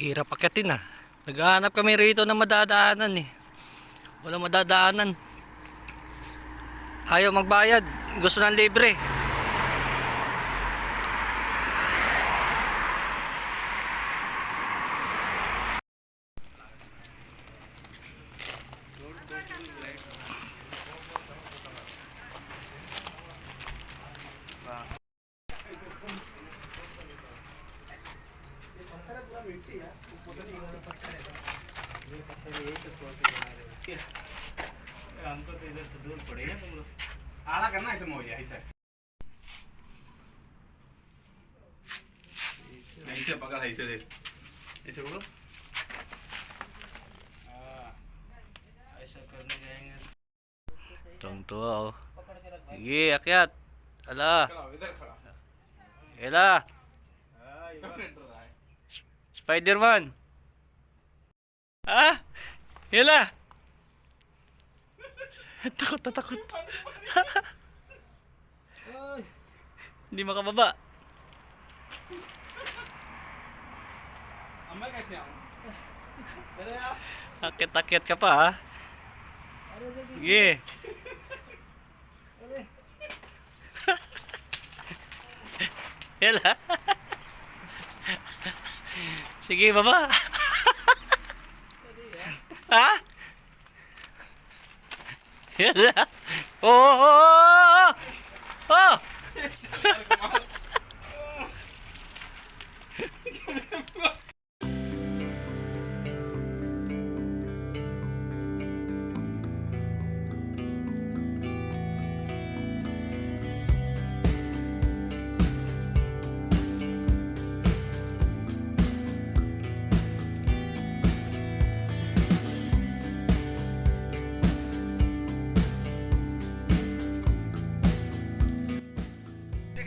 Hirap akyatin ah. Naghahanap kami rito ng madadaanan eh. Walang madadaanan. Ayaw magbayad. Gusto ng libre. हमको तो इधर से दूर पड़ेगा तुम लोग आड़ा करना ऐसे मोया ऐसे ऐसे पकड़ ऐसे देख ऐसे बोलो ऐसा करने जाएंगे Tuwang-tuwa oh. Sige, akyat. Ala. इधर खड़ा Ela. Spider-Man. Ah? Ela. Takot na takot. Hindi makababa. अम्मा कैसे आऊं Akyat-akyat ka pa ha. Sige. Ela. Sige, baba. Ha? Ela. Oh, oh, oh, oh. Oh.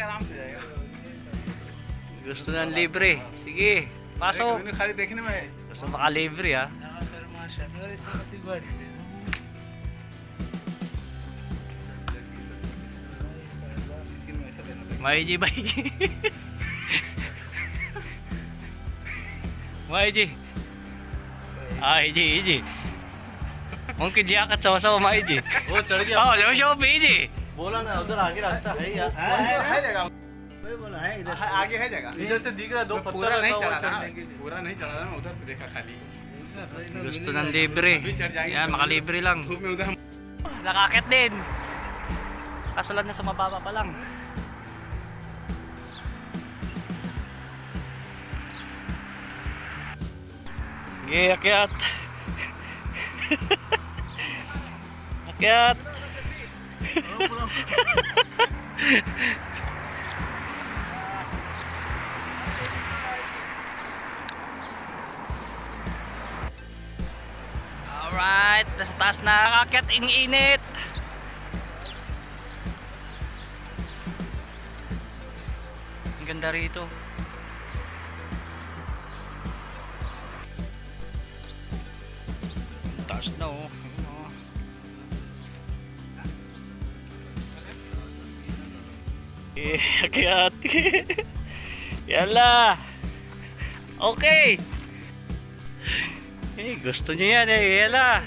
आराम से जाएगा Gusto ng libre. Sige, pasok. खाली देखने में Gusto makalibre ha. Maiji, Maiji. Maiji. Maiji, Maiji. Mungkin dia akan sama-sama Maiji. वो चढ़ गया Oh, jangan siapa Maiji. बोला ना उधर आगे रास्ता है यार है जगह बोला है इधर आगे है जगह इधर से दिख रहा दो पत्थर नहीं चढ़ा था पूरा नहीं चढ़ा था मैं उधर से देखा खाली Gusto ng libre. Yan, makalibre lang. धूप में उधर Nakakit din. Kaso lang na sa mababa pa lang. Sige, akyat. Akyat. Alright, nasa taas na. Akyat, init. Ang ganda rito. Taas na oh. Ayun, oh. Akyat. Yala. Okay. Gusto niyo yan eh. Yala.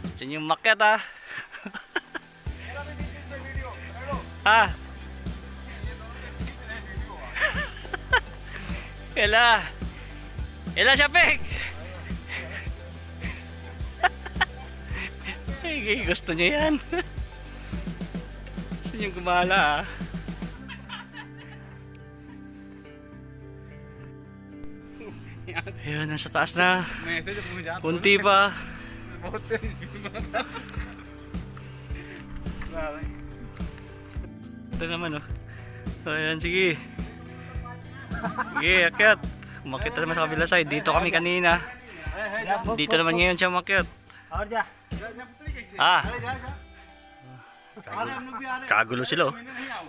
Gusto niyo makyat ha. Ha? Yala. Yala, Shapik. Gusto niyo yan. Gusto niyo gumala ha. Ayun, nasa taas na. मैं ऐसे जब मुझे जाता Kunti pa. बहुत तेज स्पीड में था Ito naman oh. So, ayan, sige. Sige, akyat. Umakyat naman sa kabila side. Dito kami kanina. Dito naman ngayon siya umakyat. और जा Ah, अरे जा जा अरे हम लोग भी आ रहे kagulo sila oh.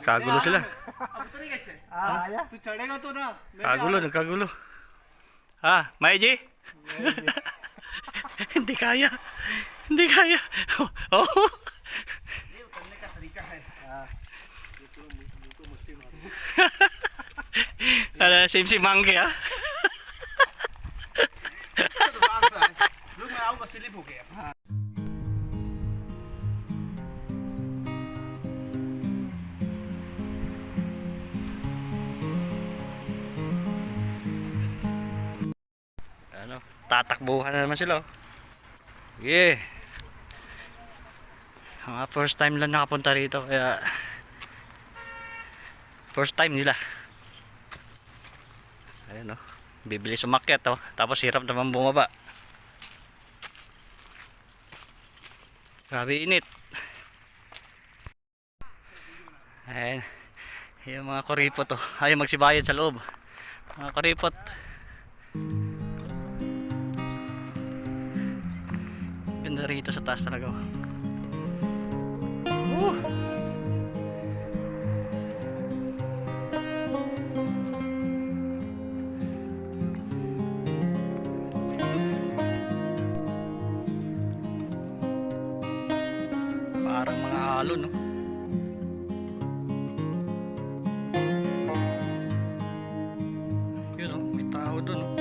Kagulo sila. अब उतरे कैसे आया तू चढ़ेगा तो ना Kagulo, nagkagulo. Ah, Maiji? Hindi kaya. Hindi kaya. Oh. ये उतरने का तरीका है Ala, same si Mangge ah. Tatakbuhan na naman sila. Oh. Yeah. Mga first time lang nakapunta rito kaya first time nila. Ayun oh. Bibilis umakyat oh. Tapos hirap naman bumaba. Grabe init. Ayun. Yung mga kuripot oh. Ayaw magsibayad sa loob. Mga kuripot. Ganda rito sa taas talaga oh. Parang mga alon no. Yun oh, may tao dun oh.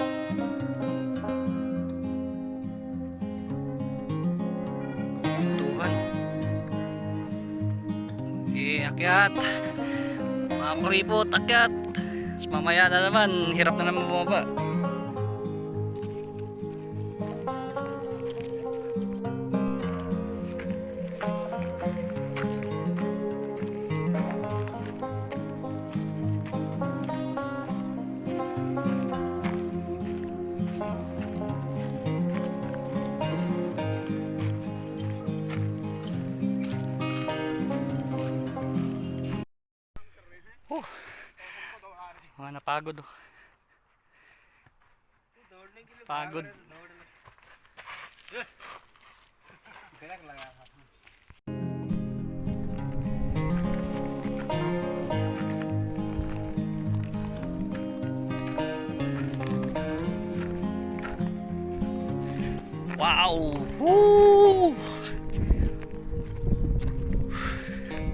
Tuhan. Akyat. Mga kuripot, akyat. Tapos mamaya na naman, hirap na naman bumaba. Mga napagod oh. Pagod. Wow! Woo!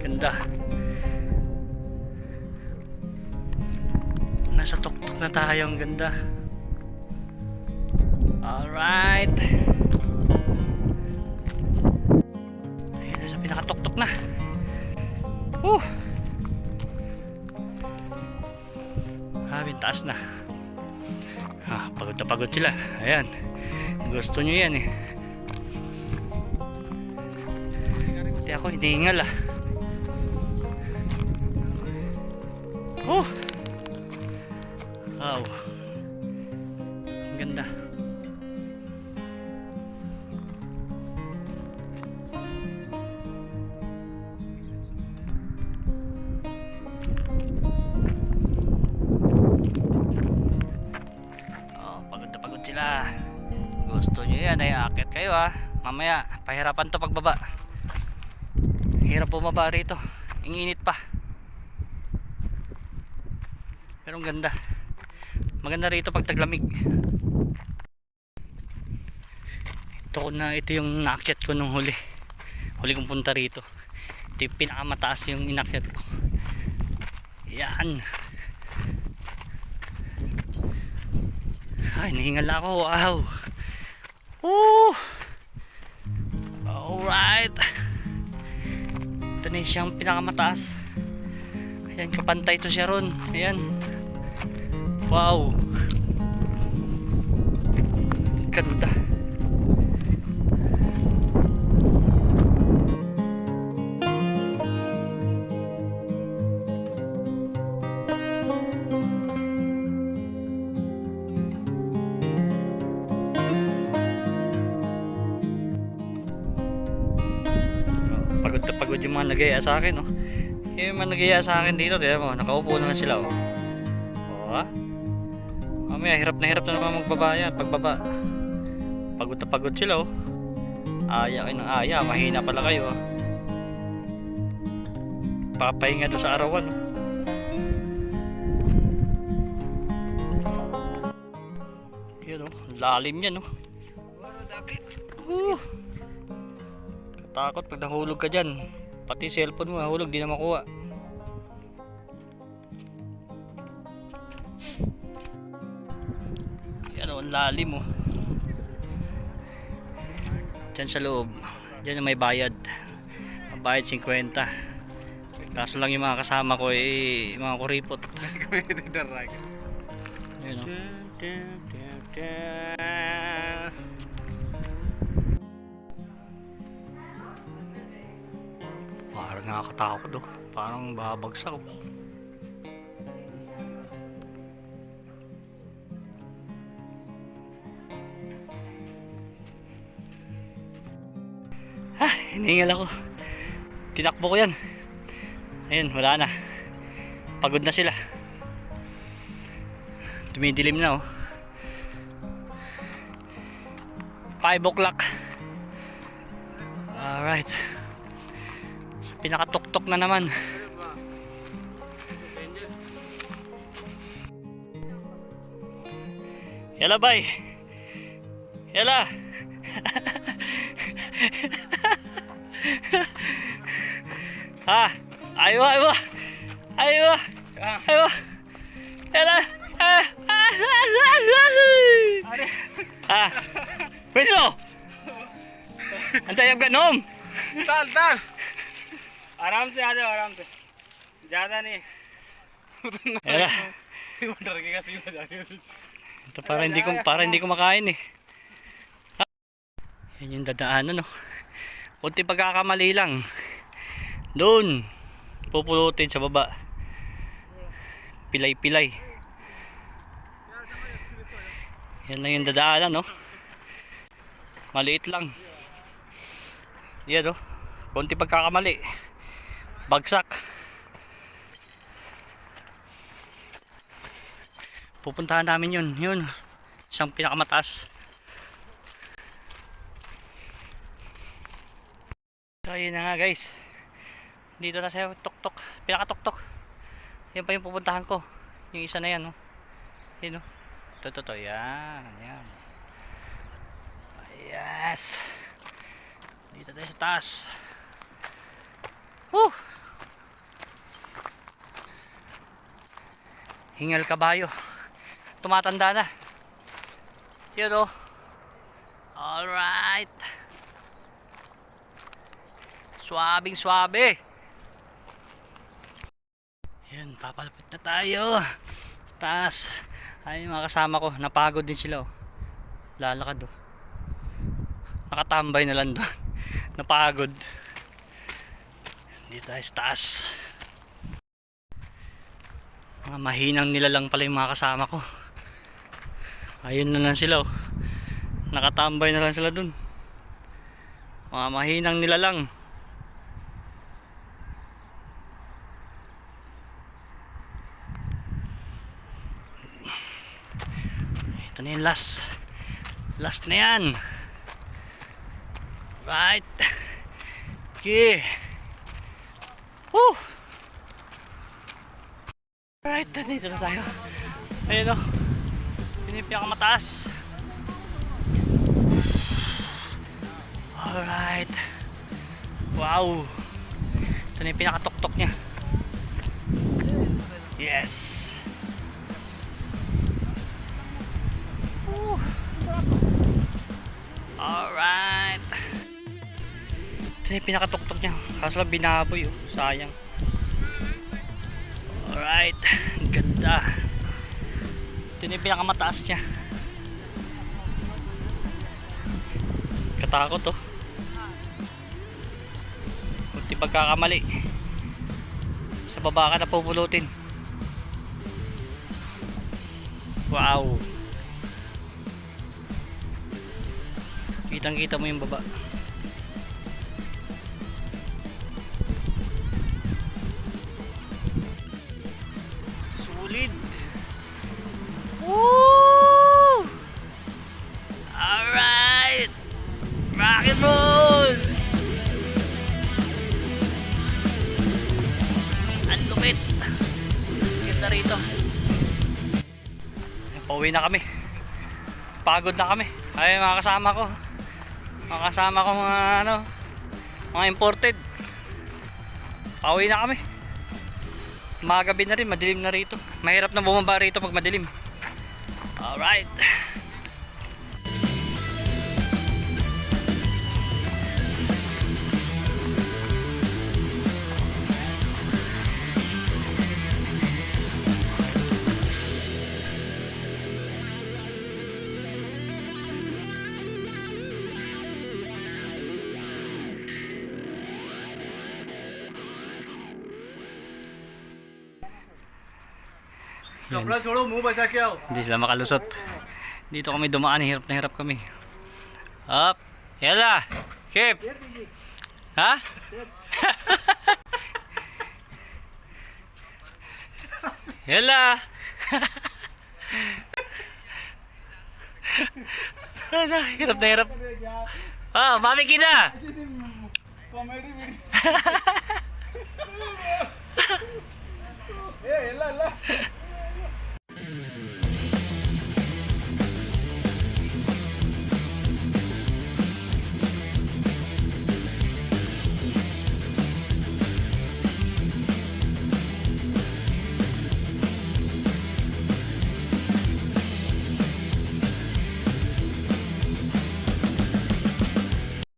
Ganda. Nasa tuktok na tayo, ang ganda. Alright. Ayun, nasa pinakatuktok na. Woo! Taas na. Pagod na pagod sila. Ayan. Gusto nyo yan eh. Pati ako hiningal ah. Wow. Ang ganda. Pagod na pagod sila. Gusto nyo yan ay aakyat kayo ah. Mamaya pahirapan to pagbaba. Hirap bumaba rito. Ang init pa. Pero ang ganda. Maganda rito pag taglamig. Ito yung naakyat ko nung huli kong punta rito. Ito yung pinakamataas yung inakyat ko. Yan. Ay, nahingal ako. Wow. Woo! Alright. Ito na siyang pinakamataas. Ayan, kapantay ito siya ron. Ayan. Wow. Ganda. Pagod na pagod yung mga nag-iaya sa akin, oh. Yung mga nag-iaya sa akin dito, diba mo, nakaupo na sila, oh. Oh, mamaya hirap na naman magbaba yan. Pagbaba pagod na pagod sila oh. Aya kayo ng aya. Mahina pala kayo oh. Papahinga doon sa arawan oh. Yan oh. Lalim yan oh. Katakot pag nahulog ka dyan. Pati cellphone mo nahulog, di na makuha. Ang lalim oh. Diyan sa loob. Diyan may bayad. Ang bayad 50. Kaso lang yung mga kasama ko mga kuripot. Ayun oh. Parang nakakatakot oh. Parang babagsak oh. Hiningal ako. Tinakbo ko yan. Ayun, wala na. Pagod na sila. Tumidilim na oh. 5 o'clock. Alright. So, pinakatuktok na naman. Yala bay. Yala. Ayo. Yala. Pwede. Antay अब गनोम. चल आराम से आ जाओ, आराम से, ज्यादा नहीं। डर के का सीधा जाके Ito para hindi ko makain eh. Yan yung dadaanan no. Kunti pagkakamali lang. Doon pupulutin sa baba. Pilay-pilay. Yan lang yung dadaanan no. Maliit lang. Yan no. Kunti pagkakamali. Bagsak. Pupuntahan namin yun. Isang pinakamataas. So yun na nga guys. Dito na sa tuktok. Pinakatuktok. Yan pa yung pupuntahan ko. Yung isa na yan no. Yun no. Ito. Yan. Yes. Dito tayo sa taas. Woo! Hingal kabayo. Tumatanda na. Yun o. Alright. Swabing-swabe. Yan, papalapit na tayo. Sa taas. Ay, mga kasama ko. Napagod din sila o. Lalakad o. Nakatambay na lang doon. Napagod. Dito tayo sa taas. Mga mahinang nila lang pala yung mga kasama ko. Ayun na lang sila oh. Nakatambay na lang sila dun. Mga mahinang nila lang. Ito na yung last. Last na yan. Right. Okay. Woo. Right, dito na tayo. Ayun o. Yun yung pinakamataas. Alright. Wow. Ito na yung pinakatuktok niya. Yes. Woo. Alright. Ito na yung pinakatuktok niya. Kaso lang binaboy oh. Sayang. Alright, ganda. Ito na yung pinakamataas niya. Katakot oh. Kunti pagkakamali. Sa baba ka na pupulutin. Wow. Kitang kita mo yung baba. Solid. Woo! Alright. Rock and roll. Ang lupit. Ganda rito. Pauwi na kami. Pagod na kami. Ay mga kasama ko. Mga kasama ko mga ano, mga imported. Pauwi na kami. Magabi na rin, madilim na rito. Mahirap na bumaba rito pag madilim. Alright. कपड़ा छोड़ो मुंह बचा के आओ Hindi sila makalusot. Dito kami dumaan, hirap na hirap kami. Up. Yala. Kip. Ha? Yala. Hirap na hirap. Ah, mami kita. Comedy video ए ला ला